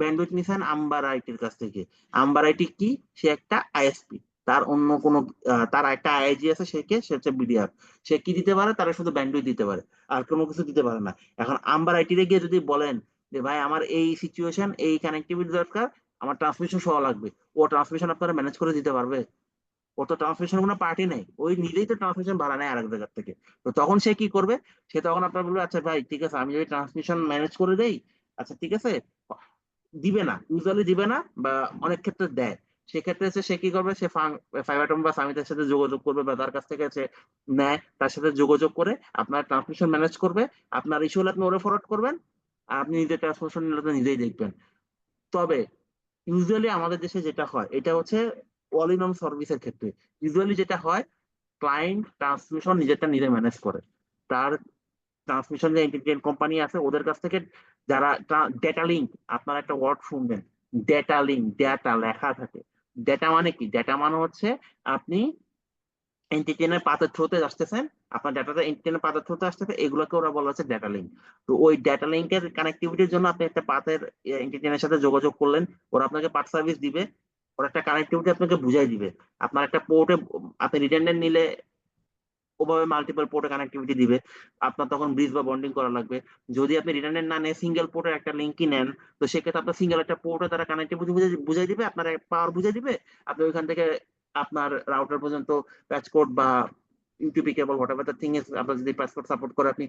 ব্যান্ডউইথ নিছেন আম্বার আইটির কাছ থেকে। আম্বার আইটি কি? সে একটা আইএসপি, তার অন্য কোনো তার একটা আইআইজি আছে, সে হচ্ছে বিডিআর। সে কি দিতে পারে? তারা শুধু ব্যান্ডউইথ দিতে পারে, আর কোনো কিছু দিতে পারে না। এখন আম্বার আইটিরে গিয়ে যদি বলেন যে ভাই আমার এই সিচুয়েশন, এই কানেক্টিভিটি দরকার, আমার ট্রান্সমিশন সহ লাগবে, ও ট্রান্সমিশন আপনারা ম্যানেজ করে দিতে পারবে? ও তো ট্রান্সমিশন কোনো পার্টি নেই, ওই নিজেই তো ট্রান্সমিশন ভাড়া নেয় আরেক জায়গা থেকে। তো তখন সে কি করবে? সে তখন আপনার বলবে আচ্ছা ভাই ঠিক আছে, আমি যদি ট্রান্সমিশন ম্যানেজ করে দেই, আচ্ছা ঠিক আছে। দিবে না, ইউজুয়ালি দিবে না, বা অনেক ক্ষেত্রে দেয়। সেক্ষেত্রে সে কি করবে? সে ফাইবারটন বা সামিটের সাথে যোগাযোগ করবে, বা তার কাছ থেকে সে নেয়, তার সাথে যোগাযোগ করে আপনার ট্রান্সমিশন ম্যানেজ করবে। আপনার ইস্যু হলে আপনি ওরে ফরওয়ার্ড করবেন, আর আপনি নিজের ট্রান্সমিশন নিলে তো নিজেই দেখবেন। তবে ইউজুয়ালি আমাদের দেশে যেটা হয়, এটা হচ্ছে অল ইন ওয়ান সার্ভিসের ক্ষেত্রে ইউজুয়ালি যেটা হয়, ক্লায়েন্ট ট্রান্সমিশন নিজেরটা নিজে ম্যানেজ করে। তার ট্রান্সমিশন যে ইন্টিগ্রেটেড কোম্পানি আছে ওদের কাছ থেকে, যারা ডেটা লিঙ্ক, আপনারা একটা ওয়ার্ড শুনবেন, ডেটা লিঙ্ক, ডেটা লেখা থাকে। ডেটা মানে কি? ডেটা মানে হচ্ছে আপনি এন্টিটিএনের পাথের থ্রুতে আসতেছেন, আপনার ডাটাটা এন্টিটিএনের পাথের থ্রুতে আসতেছে, এগুলোকে ওরা বলা হচ্ছে ডেটা লিঙ্ক। তো ওই ডেটা লিঙ্কের কানেক্টিভিটির জন্য আপনি একটা পাথের এন্টিটিএনের সাথে যোগাযোগ করলেন, ওরা আপনাকে পাথ সার্ভিস দিবে, ওরা একটা কানেক্টিভিটি আপনাকে বুঝাই দিবে। আপনার একটা পোর্টে আপনি রিডান্ডেন্ট নিলে ওভাবে মাল্টিপল পোর্টে কানেক্টিভিটি দিবে, আপনার তখন ব্রিজ বা বন্ডিং করা লাগবে। যদি আপনি রিডান্ডেন্ট না নিয়ে সিঙ্গেল পোর্টের একটা লিঙ্কই নেন, তো সেক্ষেত্রে আপনার সিঙ্গেল একটা পোর্টে তারা কানেক্টিভিটি বুঝাই দিবে, আপনার পাওয়ার বুঝাই দিবে। আপনি ওইখান থেকে আপনার রাউটার পর্যন্ত প্যাচ কোড বা UTP cable whatever the thing is, আপনার যদি প্যাচ কোড সাপোর্ট করে আপনি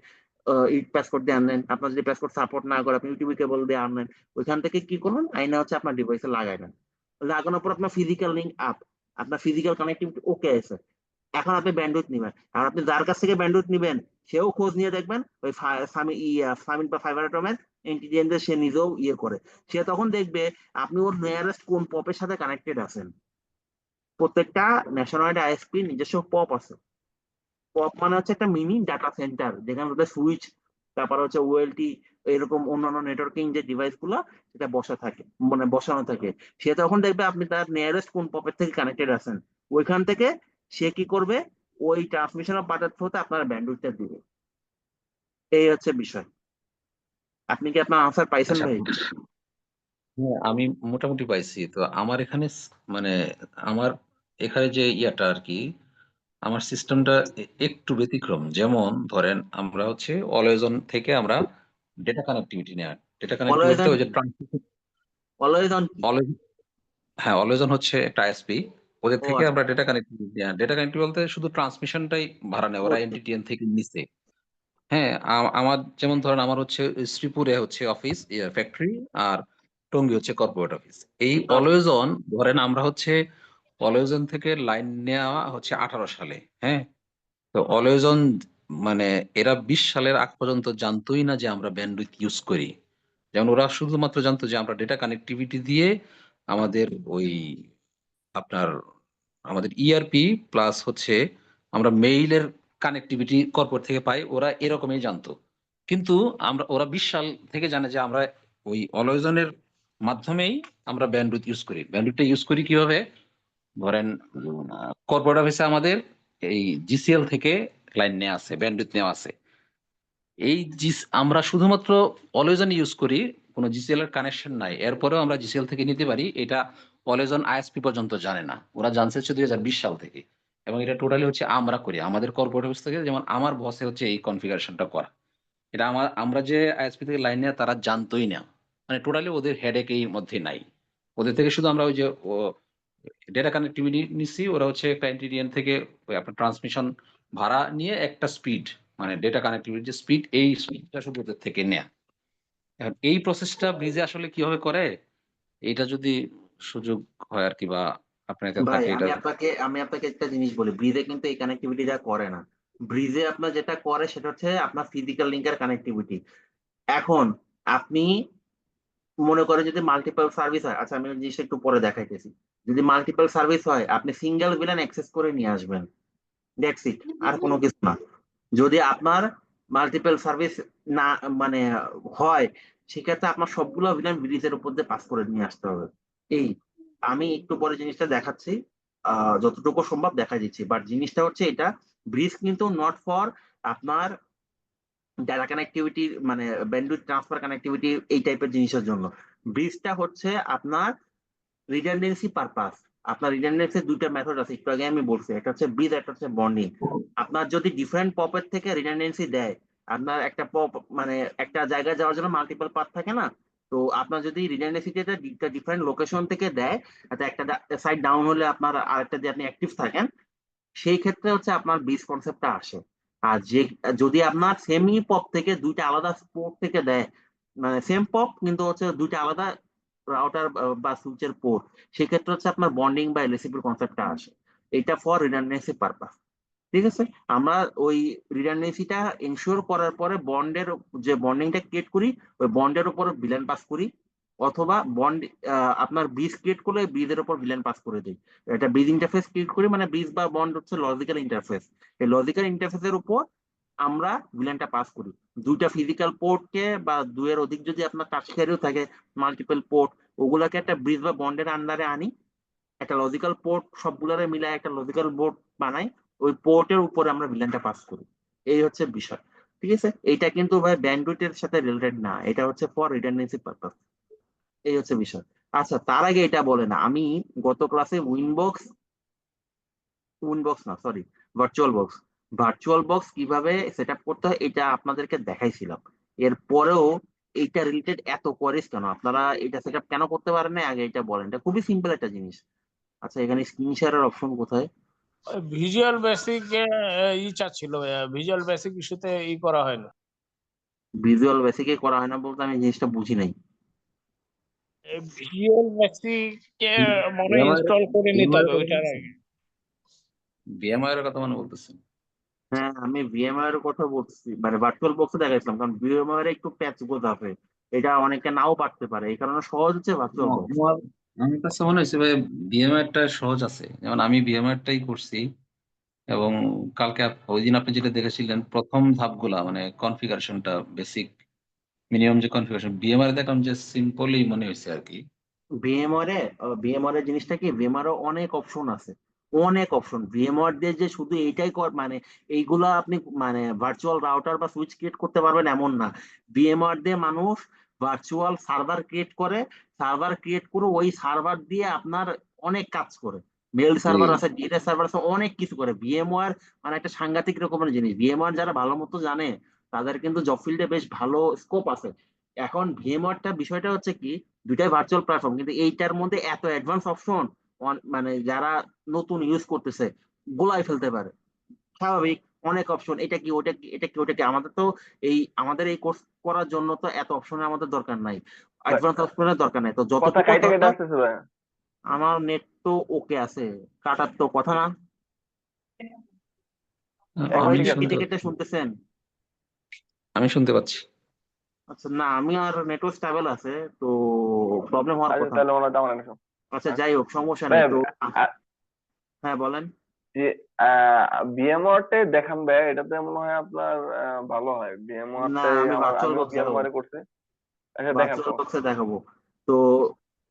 প্যাচ কোড দিয়ে আনলেন, আপনার যদি প্যাচ কোড সাপোর্ট না করে আপনি ইউটিপি কেবল দিয়ে আনলেন। ওইখান থেকে কি করুন, আইনা হচ্ছে আপনার ডিভাইসে লাগাই নেন। লাগানোর পর আপনার ফিজিক্যাল লিঙ্ক আপ, আপনার ফিজিক্যাল কানেক্টিভিটি ওকে আছে। এখন আপনি ব্যান্ডউইথ নিবেন, আর আপনি যার কাছ থেকে ব্যান্ডউইথ নিবেন সেও খোঁজ নিয়ে দেখবেন ওই সামিট বা ফাইবার অ্যাটমের এন্টিটিএনদের সে নিজেও ইয়ে করে। সে তখন দেখবে আপনি ওর নিয়ারেস্ট কোন পপের সাথে কানেক্টেড আছেন। প্রত্যেকটা ন্যাশনাল আইএসপি নিজস্ব পপ আছে। পপ মানে হচ্ছে একটা মিনি ডাটা সেন্টার, যেখানে ওদের সুইচ, তারপর হচ্ছে ওএলটি, এরকম অন্যান্য নেটওয়ার্কিং যে ডিভাইস গুলো সেটা বসা থাকে, মানে বসানো থাকে। সে তখন দেখবে আপনি তার নিয়ারেস্ট কোন পপের থেকে কানেক্টেড আছেন, ওইখান থেকে সে কি করবে, ওই ট্রান্সমিশন অফ বাটার থ্রুতে আপনার ব্যান্ডউইথটা দিবে। এই হচ্ছে বিষয়। আপনি কি আপনার আনসার পাইছেন আচ্ছা, ভাই? হ্যাঁ, আমি মোটামুটি পাইছি। তো আমার এখানে মানে আমার এখানে যে ইয়াটা আর কি, আমার সিস্টেমটা একটু ব্যতিক্রম। যেমন ধরেন আমরা হচ্ছে অলওয়েজ অন থেকে আমরা ডেটা কানেক্টিভিটি নেয়। ডেটা কানেক্টিভিটি অলওয়েজ বলতে অন ওই যে কি? অলওয়েজ অন কি? অলওয়েজ, হ্যাঁ অলওয়েজ অন হচ্ছে একটা আইএসপি। ওদের ও থেকে আচ্ছা। আমরা ডেটা কানেক্টিভিটি, ডেটা কানেক্টিভিটি বলতে শুধু ট্রান্সমিশনটাই ভাড়া নেয়, ও ওরা আচ্ছা। এনটিটিএন থেকে নিচ্ছে। হ্যাঁ, আমার যেমন ধরেন আমার হচ্ছে শ্রীপুরে হচ্ছে অফিস ফ্যাক্টরি, আর টঙ্গী হচ্ছে কর্পোরেট অফিস। এই আচ্ছা। অলওয়েজ অন ধরেন আমরা হচ্ছে অলওয়েজ অন থেকে লাইন নেওয়া হচ্ছে 18 সালে। হ্যাঁ, তো অলওয়েজ অন মানে এরা 20 সালের আগ পর্যন্ত জানতোই না যে আমরা ব্যান্ডউইথ ইউজ করি। যেমন ওরা শুধুমাত্র জানতো যে আমরা ডেটা কানেক্টিভিটি দিয়ে আমাদের ওই আপনার আমাদের ইআরপি প্লাস হচ্ছে আমরা মেইলের কানেক্টিভিটি কর্পোরেট থেকে পাই, ওরা এরকমই জানতো। কিন্তু ওরা 20 সাল থেকে জানে যে আমরা ওই অলওয়েজনের মাধ্যমেই আমরা ব্যান্ডউইথ ইউজ করি। ব্যান্ডউইথটা ইউজ করি কিভাবে? ধরেন কর্পোরেট অফিসে আমাদের এই জিসিএল থেকে ক্লায়েন্ট নেওয়া আছে, ব্যান্ডউইথ নেওয়া আছে। এই আমরা শুধুমাত্র অলওয়েজ অন ইউজ করি, কোনো জিসিএল এর কানেকশন নাই, এরপরেও আমরা জিসিএল থেকে নিতে পারি। এটা অলওয়েজ অন আইএসপি পর্যন্ত জানে না, ওরা জানছে হচ্ছে 2020 সাল থেকে। এবং এটা টোটালি হচ্ছে আমরা করি আমাদের কর্পোরেট অফিস থেকে। যেমন আমার বসে হচ্ছে এই কনফিগারেশনটা করা, এটা আমরা যে আইএসপি থেকে লাইন নেয় তারা জানতোই না, মানে টোটালি ওদের হেডেক এই মধ্যে নাই। ওদের থেকে শুধু আমরা ওই যে ডেটা কানেক্টিভিটি নিচ্ছি, ওরা হচ্ছে একটা এনটিডিএন থেকে ওই আপনার ট্রান্সমিশন ভাড়া নিয়ে একটা স্পিড, মানে ডেটা কানেক্টিভিটি যে স্পিড, এই স্পিডটা শুধু ওদের থেকে নেয়া। এখন এই প্রসেসটা ব্রিজে আসলে কিভাবে করে, এটা যদি সুযোগ হয় আর কি, বা আপনার কাছে ভাই থাকে এটা। আমি আপনাকে একটা জিনিস বলি, ব্রিজে কিন্তু এই কানেক্টিভিটিটা করে না। ব্রিজে আপনার যেটা করে সেটা হচ্ছে আপনার ফিজিক্যাল লিঙ্কের কানেক্টিভিটি। এখন আপনি মনে করেন যদি মাল্টিপল সার্ভিস হয়, আচ্ছা আমি ওই জিনিসটা একটু পরে দেখাইতেছি। যদি মাল্টিপল সার্ভিস হয় আপনি সিঙ্গেল ভিলেন অ্যাক্সেস করে নিয়ে আসবেন, দ্যাটস ইট, আর কোনো কিছু না। যদি আপনার মাল্টিপল সার্ভিস না মানে হয়, সেক্ষেত্রে আপনার সবগুলো ভিলেন ব্রিজের উপর দিয়ে পাস করে নিয়ে আসতে হবে। এই আমি একটু পরে জিনিসটা দেখাচ্ছি, যতটুকু সম্ভব দেখা দিচ্ছি, বাট জিনিসটা হচ্ছে এটা, ব্রিজ কিন্তু নট ফর আপনার ডাটা কানেক্টিভিটি মানে ব্যান্ডউইথ ট্রান্সফার কানেক্টিভিটি এই টাইপের জিনিসের জন্য। ব্রিজটা হচ্ছে আপনার রিডান্ডেন্সি পারপাস। আপনার রিডান্ডেন্সির দুইটা মেথড আছে, একটু আগে আমি বলছি, একটা হচ্ছে ব্রিজ, একটা হচ্ছে বন্ডিং। আপনার যদি ডিফারেন্ট পপের থেকে রিডান্ডেন্সি দেয়, আপনার একটা পপ মানে একটা জায়গায় যাওয়ার জন্য মাল্টিপল পাথ থাকে না, তো আপনার যদি রিডান্ডেন্সিটা ডিফারেন্ট লোকেশন থেকে দেয়, একটা সাইড ডাউন হলে আপনার আরেকটা দিয়ে আপনি অ্যাক্টিভ থাকেন, সেই ক্ষেত্রে হচ্ছে আপনার ব্রিজ কনসেপ্টটা আসে। আর যদি আপনার সেমি পপ থেকে দুইটা আলাদা পোর্ট থেকে দেয়, মানে সেম পপ কিন্তু হচ্ছে দুইটা আলাদা রাউটার বা সুইচের পোর্ট, সেক্ষেত্রে হচ্ছে আপনার বন্ডিং বা এলএসিপির কনসেপ্টটা আসে। এটা ফর রিডান্ডেন্সি পারপাস। ঠিক আছে, আমরা ওই রিডান্ডেন্সিটা এনশিওর করার পরে বন্ডের যে বন্ডিংটা ক্রিয়েট করি, ওই বন্ডের উপর ভিলেন পাস করি, অথবা বন্ড আপনার ব্রিজ ক্রিয়েট করলে ব্রিজের উপর ভিলেন পাস করে দিই। এটা ব্রিজ ইন্টারফেস ক্রিয়েট করি, মানে ব্রিজ বা বন্ড হচ্ছে লজিক্যাল ইন্টারফেস। এই লজিক্যাল ইন্টারফেসের উপর আমরা ভিলেনটা পাস করি। দুইটা ফিজিক্যাল পোর্টকে বা দুইয়ের অধিক যদি আপনার টাচ ক্যারিও থাকে, মাল্টিপল পোর্ট, ওগুলাকে একটা ব্রিজ বা বন্ডের আন্ডারে আনি, একটা লজিক্যাল পোর্ট সবগুলোরে মিলায় একটা লজিক্যাল বোর্ড বানাই, ওই পোর্টের উপরে আমরা ভিলেনটা পাস করি। এই হচ্ছে বিষয়। ঠিক আছে, এটা কিন্তু ভাই ব্যান্ডউইথের সাথে রিলেটেড না, এটা হচ্ছে ফর রিডান্ডেন্সি পারপাস। এই হচ্ছে বিষয়। আচ্ছা, তার আগে এটা বলে না, আমি গত ক্লাসে উইনবক্স না সরি ভার্চুয়াল বক্স কিভাবে সেট আপ করতে হয় এটা আপনাদেরকে দেখাইছিলাম। এরপরেও এইটা রিলেটেড এত কোয়ারিজ কেন, আপনারা এটা সেট আপ কেন করতে পারেন না, আগে এটা বলেন। এটা খুবই সিম্পল একটা জিনিস। আচ্ছা, এখানে স্ক্রিন শেয়ারের অপশন কোথায়? ভিজুয়াল বেসিক চাচ্ছিল, ভিজুয়াল বেসিক ইস্যুতে করা হয় না। ভিজুয়াল বেসিকে করা হয় না বলতে আমি জিনিসটা বুঝি নাই। ভিজুয়াল বেসিক মনে ইনস্টল করে নিতে হবে ওইটার আগে। ভিএমআইয়ের কথা মনে বলতেছেন? হ্যাঁ, আমি ভিএমআর এর কথা বলছি, মানে ভার্চুয়াল বক্সে দেখাইছিলাম, কারণ ভিএমআর একটু প্যাচ গোছাবে, এটা অনেকে নাও পারতে পারে, এই কারণে সহজ হচ্ছে ভার্চুয়াল বক্স। আমার কাছে মনে হয়েছে ভাই ভিএমআইটা সহজ আছে, যেমন আমি ভিএমআইটাই করছি। এবং কালকে ওই দিন আপনি যেটা দেখেছিলেন প্রথম ধাপগুলা, মানে কনফিগারেশনটা, বেসিক মিনিমাম যে কনফিগারেশন, ভিএমআই দেখলাম যে সিম্পলই মনে হয়েছে আর কি। ভিএমআর এর জিনিসটা কি, ভিএমআর এর অনেক অপশন আছে, অনেক অপশন। ভিএমআর দিয়ে যে শুধু এইটাই মানে এইগুলা আপনি মানে ভার্চুয়াল রাউটার বা সুইচ ক্রিয়েট করতে পারবেন এমন না। ভিএমআর দিয়ে মানুষ ভার্চুয়াল সার্ভার ক্রিয়েট করে, ওই সার্ভার দিয়ে আপনার অনেক কাজ করে। মেল সার্ভার আছে, ডেটা সার্ভার আছে, অনেক কিছু করে ভিএমআর। মানে একটা সাংঘাতিক রকমের জিনিস। ভিএমআর যারা ভালো মতো জানে তাদের কিন্তু জব ফিল্ডে বেশ ভালো স্কোপ আছে। এখন ভিএমআরটা বিষয়টা হচ্ছে কি, দুইটাই ভার্চুয়াল প্ল্যাটফর্ম, কিন্তু এইটার মধ্যে এত অ্যাডভান্স অপশন, মানে যারা নতুন ইউজ করতেছে গোলাই ফেলতে পারে। স্বাভাবিক, অনেক অপশন, এটা কি ওটা কি এটা কি ওটা কি। আমাদের এই কোর্স করার জন্য তো এত অপশনের আমাদের দরকার নাই, অ্যাডভান্স অপশনের দরকার নাই। তো কথা যতটুকু কাইটে কেটে দরকার। আসতেছে ভাই। আমার নেট তো ওকে আছে, কাটার তো কথা না। এখন আপনি ঠিক কি আছে। কেটে কেটে শুনতেছেন? আমি শুনতে পাচ্ছি। আচ্ছা, না আমি আর নেটওয়ার্ক স্টেবল আছে, তো প্রবলেম হওয়ার আচ্ছা কথা না। তাহলে মনে হয় তেমন একটা সমস্যা। আচ্ছা, যাই হোক, সমস্যা ভাই নেই তো। হ্যাঁ, বলেন। যে ভিএমওয়ারতে দেখান ভাই, এটাতে মনে হয় আপনার ভালো হয়। না, ভিএমওয়ারতে আমি ভার্চুয়াল আমিও বক্স দেখাবো, ভিএমওয়ারে করছি। আচ্ছা দেখান ভার্চুয়াল সমস্যা বক্সে দেখাবো। তো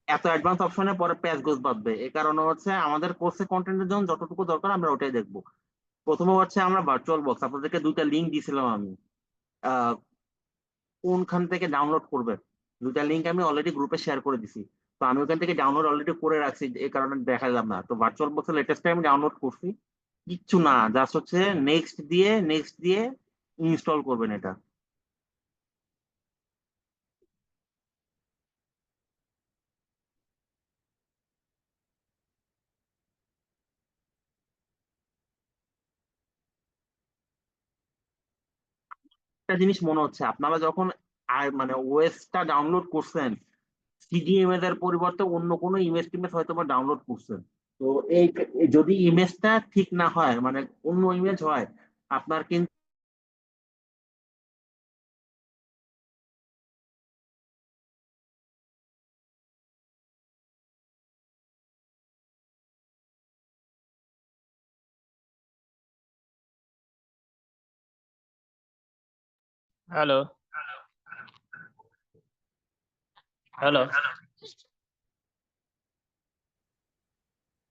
এত অ্যাডভান্স অপশনে পরে প্যাচ গোছ বাঁধবে। এই কারণে হচ্ছে আমাদের কোর্সে কন্টেন্টের জন্য যতটুকু দরকার আমরা ওটাই দেখবো। প্রথমে হচ্ছে আমরা ভার্চুয়াল বক্স, আপনাদেরকে দুইটা লিঙ্ক দিয়েছিলাম আমি, আহ, কোনখান থেকে ডাউনলোড করবেন। দুইটা লিঙ্ক আমি অলরেডি গ্রুপে শেয়ার করে দিছি। তো আমি ওখান থেকে ডাউনলোড অলরেডি করে রাখছি, এই কারণে দেখালাম না। তো ভার্চুয়াল বক্সের লেটেস্ট আমি ডাউনলোড করছি, কিচ্ছু না, জাস্ট হচ্ছে নেক্সট দিয়ে ইনস্টল করবেন এটা। একটা জিনিস মনে হচ্ছে, আপনারা যখন মানে ওএসটা ডাউনলোড করছেন, সিডিএমএস এর পরিবর্তে অন্য কোনো ইমেজ টিমেজ হয়তো বা ডাউনলোড করছেন। তো এই যদি ইমেজটা ঠিক না হয়, মানে অন্য ইমেজ হয়, আপনার কিন্তু হ্যালো, হ্যালো,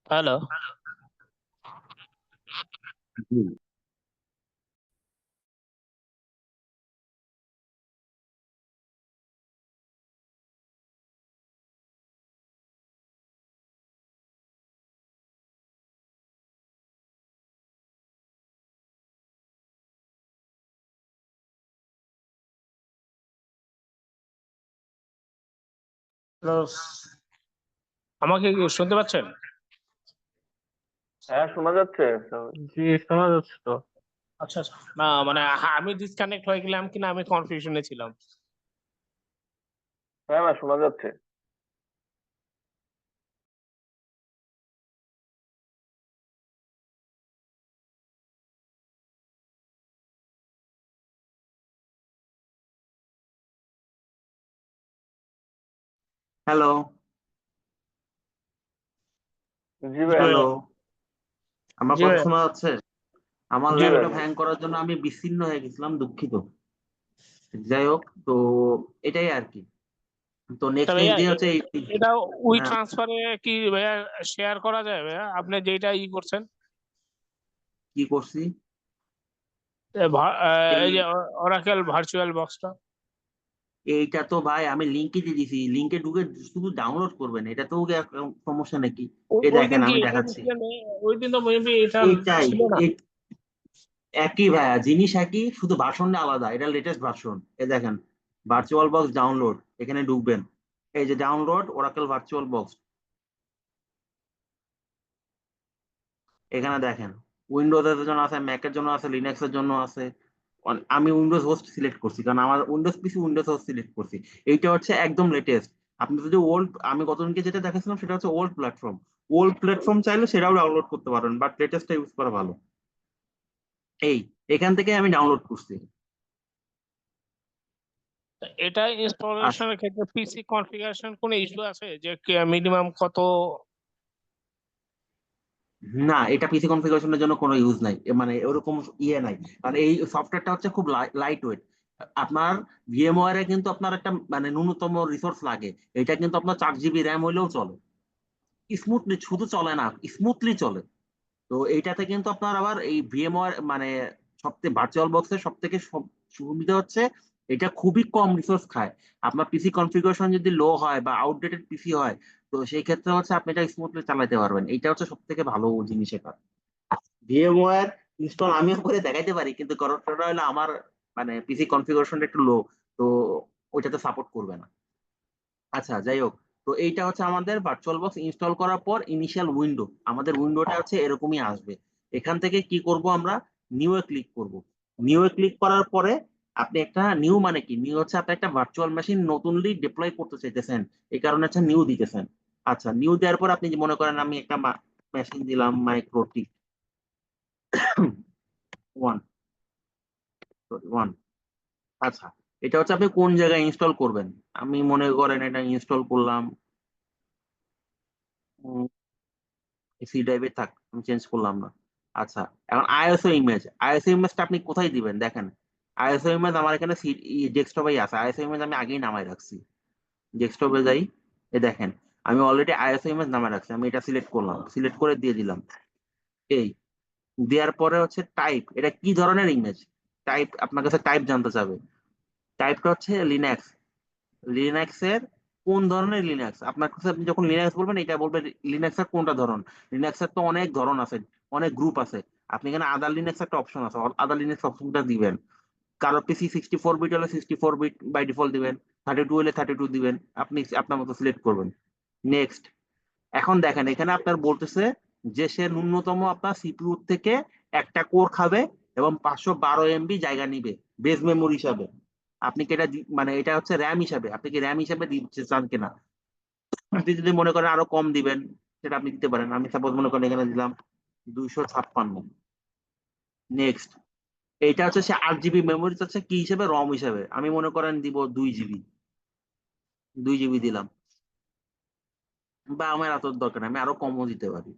হ্যালো। হ্যালো, আমাকে কি শুনতে পাচ্ছেন? হ্যাঁ, শোনা যাচ্ছে। জি, শোনা যাচ্ছে তো। আচ্ছা আচ্ছা, না মানে আমি ডিসকানেক্ট হয়ে গেলাম কিনা আমি কনফিউশনে ছিলাম। হ্যাঁ, না, শোনা যাচ্ছে। হ্যালো জি ভাই। হ্যালো, আমার জি কথা ভাইয়া। শোনা যাচ্ছে? আমার জি ভাই। ল্যাপটপ হ্যাং করার জন্য আমি বিচ্ছিন্ন হয়ে গেছিলাম, দুঃখিত। যাই হোক, তো এটাই আর কি। তো তা নেক্সট ভাইয়া দিয়ে হচ্ছে এটা উই হ্যাঁ, ট্রান্সফারে কি ভাইয়া শেয়ার করা যায় ভাইয়া, আপনি যেটা করছেন? কি করছি এই এই যে অরাকেল ভার্চুয়াল বক্সটা। এইটা তো ভাই আমি লিঙ্কে দিয়ে দিছি, লিঙ্কে ঢুকে শুধু ডাউনলোড করবেন, এটা তো সমস্যা নাকি? এই ওই দেখেন দিন কি আমি এটা দেখাচ্ছি। দিছিলেন? ওই দিন তো মেবি এটা এইটাই ছিল না। একই ভাইয়া, জিনিস একই, শুধু ভার্সনটা আলাদা, এটা লেটেস্ট ভার্সন। এই দেখেন, ভার্চুয়াল বক্স ডাউনলোড, এখানে ঢুকবেন, এই যে ডাউনলোড ওরাকেল ভার্চুয়াল বক্স, এখানে দেখেন। উইন্ডোজের জন্য আছে, ম্যাকের জন্য আছে, লিনাক্সের জন্য আছে। আমি উইন্ডোজ হোস্ট সিলেক্ট করছি, কারণ আমার উইন্ডোজ পিসি, উইন্ডোজ হোস্ট সিলেক্ট করছি। এইটা হচ্ছে একদম লেটেস্ট। আপনি যদি ওল্ড, আমি গতদিনকে যেটা দেখাচ্ছিলাম সেটা হচ্ছে ওল্ড প্ল্যাটফর্ম। ওল্ড প্ল্যাটফর্ম চাইলে সেটাও ডাউনলোড করতে পারেন, বাট লেটেস্টটা ইউজ করা ভালো। এই এখান থেকে আমি ডাউনলোড করছি। এটা আচ্ছা, ইনস্টলেশনের ক্ষেত্রে পিসি কনফিগারেশন কোনো ইস্যু আছে যে মিনিমাম কত? না, এটা পিসি কনফিগারেশনের জন্য কোনো ইউজ নাই, মানে ওরকম ইয়ে নাই। কারণ এই সফটওয়্যারটা হচ্ছে খুব লাইট ওয়েট। আপনার ভিএমওয়ারে কিন্তু আপনার একটা মানে ন্যূনতম রিসোর্স লাগে, এটা কিন্তু আপনার 4 জিবি র্যাম হইলেও চলে, স্মুথলি, শুধু চলে না, স্মুথলি চলে। তো এইটাতে কিন্তু আপনার আবার এই ভিএমওয়ার মানে সবথেকে ভার্চুয়াল বক্সের সব থেকে সুবিধা হচ্ছে এটা খুবই কম রিসোর্স খায়। আপনার পিসি কনফিগারেশন যদি লো হয় বা আউটডেটেড পিসি হয়, তো সেই ক্ষেত্রে হচ্ছে আপনি এটা স্মুথলি চালাতে পারবেন। এটা হচ্ছে সব থেকে ভালো জিনিস এটা। ভিএমওয়্যার ইনস্টল আমিও করে দেখাইতে পারি, কিন্তু কারণটা হলো আমার মানে পিসি কনফিগারেশনটা একটু লো, তো ওইটাতে সাপোর্ট করবে না। আচ্ছা, যাই হোক, তো এইটা হচ্ছে আমাদের ভার্চুয়াল বক্স ইনস্টল করার পর ইনিশিয়াল উইন্ডো। আমাদের উইন্ডোটা হচ্ছে এরকমই আসবে। এখান থেকে কি করব আমরা, নিউ এ ক্লিক করব। নিউ এ ক্লিক করার পরে আপনি একটা নিউ, মানে কি নিউ হচ্ছে আপনি একটা ভার্চুয়াল মেশিন নতুনলি ডিপ্লয় করতে চাইতেছেন, এই কারণে হচ্ছে নিউ দিতেছেন। আচ্ছা, নিউ দেওয়ার পর আপনি যে মনে করেন আমি একটা মেশিন দিলাম মাইক্রোটি 1, সরি 1। আচ্ছা, এটা হচ্ছে আপনি কোন জায়গায় ইনস্টল করবেন। আমি মনে করেন এটা ইনস্টল করলাম সি ড্রাইভে, থাক, আমি চেঞ্জ করলাম না। আচ্ছা, এখন আইএসও ইমেজটা আপনি কোথায় দিবেন দেখেন। আইএসও ইমেজ আমার এখানে ডেস্কটপেই আছে, আইএসও ইমেজ আমি আগেই নামাই রাখছি। ডেস্কটপে যাই, দেখেন আমি অলরেডি আইএসও ইমেজ নামে রাখছি, আমি এটা সিলেক্ট করলাম, সিলেক্ট করে দিয়ে দিলাম। এই দেওয়ার পরে হচ্ছে টাইপ, এটা কি ধরনের ইমেজ টাইপ, আপনার কাছে টাইপ জানতে চাবে। টাইপটা হচ্ছে লিনাক্স। লিনাক্স এর কোন ধরনের লিনাক্স আপনার কাছে, আপনি যখন লিনাক্স বলবেন এটা বলবেন লিনাক্স এর কোনটা ধরন। লিনাক্স এর তো অনেক ধরন আছে, অনেক গ্রুপ আছে। আপনি এখানে আদার লিনাক্স একটা অপশন আছে, আদার লিনাক্স অপশনটা দিবেন। কারো পিসি 64 বিট হলে 64 বিট বাই ডিফল্ট দিবেন, 32 হলে 32 দিবেন, আপনি আপনার মতো সিলেক্ট করবেন। নেক্সট। এখন দেখেন এখানে আপনার বলতেছে যে সে ন্যূনতম আপনার সিপিইউ থেকে একটা কোর খাবে এবং 512 MB জায়গা নিবে বেস মেমোরি হিসাবে। আপনি কি এটা মানে এটা হচ্ছে র্যাম হিসাবে, আপনি কি র্যাম হিসাবে দিতে চান কিনা। আপনি যদি মনে করেন আরো কম দিবেন সেটা আপনি দিতে পারেন, আমি সাপোজ মনে করেন এখানে দিলাম 256। নেক্সট। এইটা হচ্ছে সে 8 GB মেমোরি চাচ্ছে কি হিসেবে, রম হিসাবে, আমি মনে করেন দিব 2 GB। 2 GB দিলাম, বা আমার এত দরকার নেই, আমি আরো কমও দিতে পারি।